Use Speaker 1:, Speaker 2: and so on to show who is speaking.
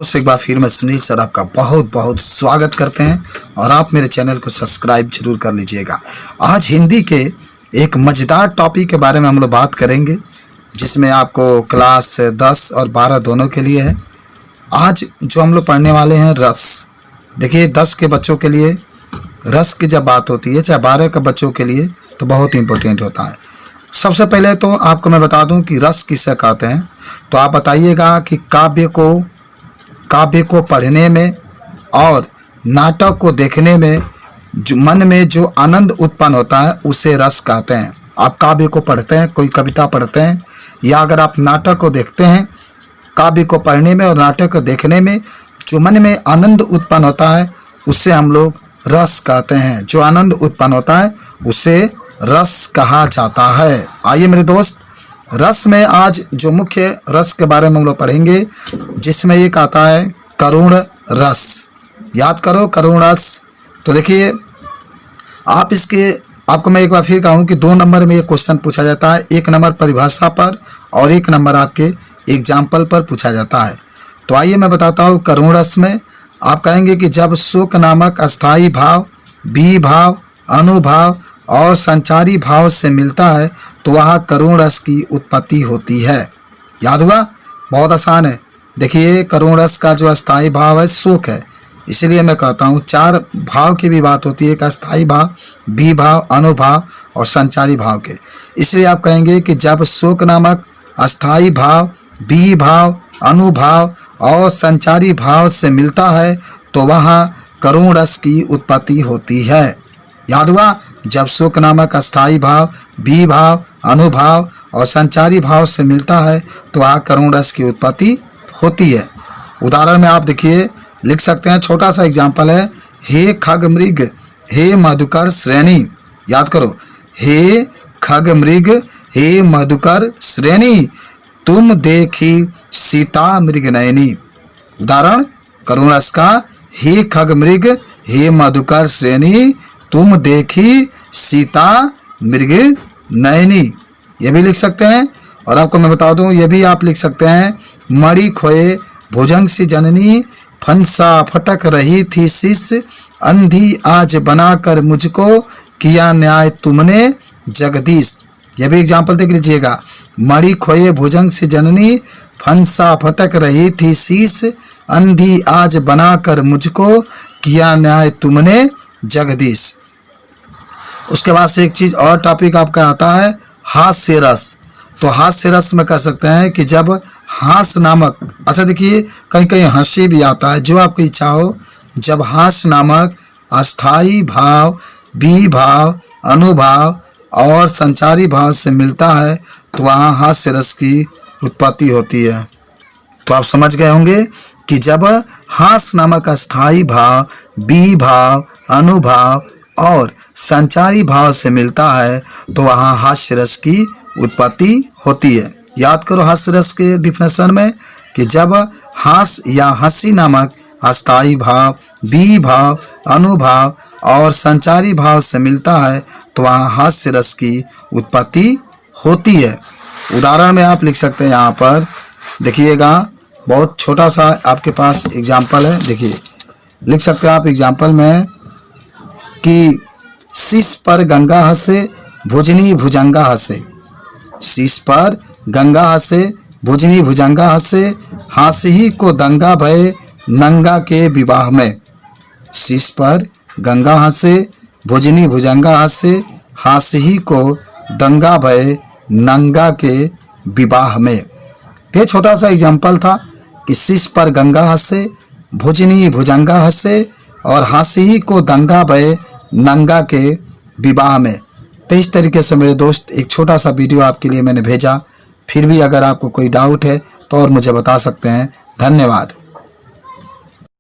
Speaker 1: एक बार फिर मैं सुनील सर आपका बहुत बहुत स्वागत करते हैं और आप मेरे चैनल को सब्सक्राइब जरूर कर लीजिएगा। आज हिंदी के एक मज़ेदार टॉपिक के बारे में हम लोग बात करेंगे, जिसमें आपको क्लास 10 और 12 दोनों के लिए है। आज जो हम लोग पढ़ने वाले हैं रस। देखिए 10 के बच्चों के लिए रस की जब बात होती है, चाहे 12 के बच्चों के लिए, तो बहुत इम्पोर्टेंट होता है। सबसे पहले तो आपको मैं बता दूं कि रस किसे कहते हैं। तो आप बताइएगा कि काव्य को पढ़ने में और नाटक को देखने में जो मन में जो आनंद उत्पन्न होता है उसे रस कहते हैं। आप काव्य को पढ़ते हैं, कोई कविता पढ़ते हैं, या अगर आप नाटक को देखते हैं, काव्य को पढ़ने में और नाटक को देखने में जो मन में आनंद उत्पन्न होता है उसे हम लोग रस कहते हैं। जो आनंद उत्पन्न होता है उसे रस कहा जाता है। आइए मेरे दोस्त, रस में आज जो मुख्य रस के बारे में हम लोग पढ़ेंगे, जिसमें एक आता है करुण रस। याद करो करुण रस। तो देखिए आपको मैं एक बार फिर कहूँ कि 2 नंबर में ये क्वेश्चन पूछा जाता है। 1 नंबर परिभाषा पर और 1 नंबर आपके एग्जाम्पल पर पूछा जाता है। तो आइए मैं बताता हूँ। करुण रस में आप कहेंगे कि जब शोक नामक अस्थाई भाव, विभाव, अनुभाव और संचारी भाव से मिलता है तो वह करुण रस की उत्पत्ति होती है। याद हुआ? बहुत आसान है। देखिए करुण रस का जो अस्थाई भाव है शोक है, इसलिए मैं कहता हूँ 4 भाव की भी बात होती है, एक अस्थाई भाव, विभाव, अनुभाव और संचारी भाव के। इसलिए आप कहेंगे कि जब शोक नामक अस्थाई भाव, विभाव, अनुभाव और संचारी भाव से मिलता है तो वहाँ करुण रस की उत्पत्ति होती है। याद हुआ? जब शोक नामक अस्थाई भाव, विभाव, अनुभाव और संचारी भाव से मिलता है तो वह करुण रस की उत्पत्ति होती है। उदाहरण में आप देखिए लिख सकते हैं, छोटा सा एग्जाम्पल है, हे खग मृग हे मधुकर श्रेणी। याद करो, हे खग मृग हे मधुकर श्रेणी, तुम देखी सीता मृग नयनी। उदाहरण करुण रस का, हे खग मृग हे मधुकर श्रेणी, तुम देखी सीता मृग नयनी। ये भी लिख सकते हैं। और आपको मैं बता दूं, ये भी आप लिख सकते हैं, मणि खोए भुजंग सी जननी, फंसा फटक रही थी शीश, अंधी आज बनाकर मुझको किया न्याय तुमने जगदीश। ये भी एग्जाम्पल देख लीजिएगा, मणि खोए भुजंग सी जननी, फंसा फटक रही थी शीश, अंधी आज बनाकर मुझको किया न्याय तुमने जगदीश। उसके बाद से एक चीज़ और टॉपिक आपका आता है हास्य रस। तो हास्य रस में कह सकते हैं कि जब हास्य नामक, अच्छा देखिए कहीं कहीं हंसी भी आता है, जो आपकी इच्छा हो। जब हास्य नामक अस्थाई भाव, विभाव, अनुभाव और संचारी भाव से मिलता है तो वहाँ हास्य रस की उत्पत्ति होती है। तो आप समझ गए होंगे कि जब हास्य नामक अस्थाई भाव, विभाव, अनुभाव और संचारी भाव से मिलता है तो वहाँ हास्य रस की उत्पत्ति होती है। याद करो हास्य रस के डिफिनेशन में कि जब हास्य या हंसी नामक अस्थाई भाव, विभाव, अनुभाव और संचारी भाव से मिलता है तो वहाँ हास्य रस की उत्पत्ति होती है। उदाहरण में आप लिख सकते हैं, यहाँ पर देखिएगा, बहुत छोटा सा आपके पास एग्जाम्पल है। देखिए लिख सकते हैं आप एग्जाम्पल में कि शीश पर गंगा हंसे भुजनी भुजंगा हंसे, शीश पर गंगा हंसे भुजनी भुजंगा हंसे, हांसी को दंगा भय नंगा के विवाह में। शीश पर गंगा हंसे भुजनी भुजंगा हंसे, हांसी को दंगा भय नंगा के विवाह में। ये छोटा सा एग्जाम्पल था कि शीश पर गंगा हंसे भुजनी भुजंगा हंसे और हांसी को दंगा भय नंगा के विवाह में। तो इस तरीके से मेरे दोस्त एक छोटा सा वीडियो आपके लिए मैंने भेजा। फिर भी अगर आपको कोई डाउट है तो और मुझे बता सकते हैं। धन्यवाद।